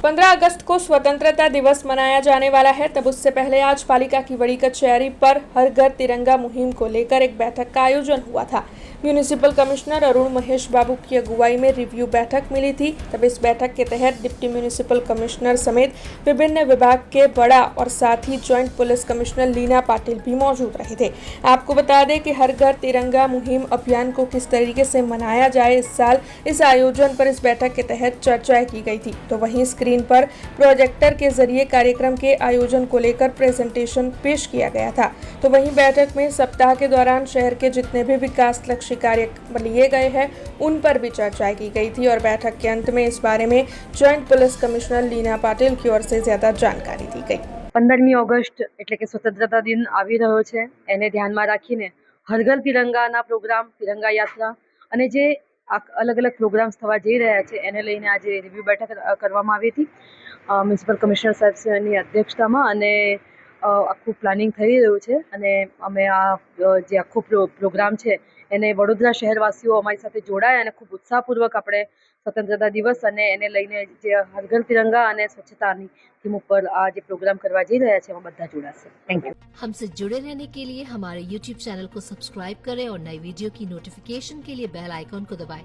15 अगस्त को स्वतंत्रता दिवस मनाया जाने वाला है। तब उससे पहले आज पालिका की बड़ी कचहरी पर हर घर तिरंगा मुहिम को लेकर एक बैठक का आयोजन हुआ था। म्यूनिसिपल कमिश्नर अरुण महेश बाबू की अगुवाई में रिव्यू बैठक मिली थी। तब इस बैठक के तहत डिप्टी म्यूनिसिपल कमिश्नर समेत विभिन्न विभाग के बड़ा और साथ ही joint police commissioner Leena Patil भी मौजूद रहे थे। आपको बता दें कि हर घर तिरंगा मुहिम अभियान को किस तरीके से मनाया जाए इस साल, इस आयोजन पर इस बैठक के तहत चर्चाएं की गई थी। तो वहीं स्क्रीन पर प्रोजेक्टर के जरिए कार्यक्रम के आयोजन को लेकर प्रेजेंटेशन पेश किया गया था। तो वहीं बैठक में सप्ताह के दौरान शहर के जितने भी विकास लक्ष्य कार्य लिए गए हैं उन पर भी चर्चा की गई थी और बैठक के अंत में इस बारे में joint police commissioner Leena Patil की ओर से ज्यादा जानकारी दी गई। 15મી ઓગસ્ટ એટલે કે સ્વતંત્રતા દિન આવી રહ્યો છે, એને ધ્યાનમાં રાખીને હર ઘર તિરંગાના પ્રોગ્રામ, તિરંગા યાત્રા અને જે અલગ અલગ પ્રોગ્રામ્સ થવા જઈ રહ્યા છે એને લઈને આજે રિવ્યુ બેઠક કરવામાં આવી હતી મ્યુનિસિપલ કમિશનર સાહેબની અધ્યક્ષતામાં અને આખું પ્લાનિંગ થઈ રહ્યું છે અને અમે આ જે આખો પ્રોગ્રામ છે એને વડોદરા શહેરવાસીઓ અમારી સાથે જોડાયા અને ખૂબ ઉત્સાહપૂર્વક આપણે स्वतंत्रता दिवस અને એને લઈને જે હર ઘર તિરંગા અને સ્વચ્છતાની થીમ ઉપર આ જે પ્રોગ્રામ કરવા જઈ રહ્યા છે એમાં બધા જોડાશે। Thank you. हमसे जुड़े रहने के लिए हमारे YouTube चैनल को सब्सक्राइब करें और नई वीडियो की नोटिफिकेशन के लिए बेल आइकॉन को दबाएं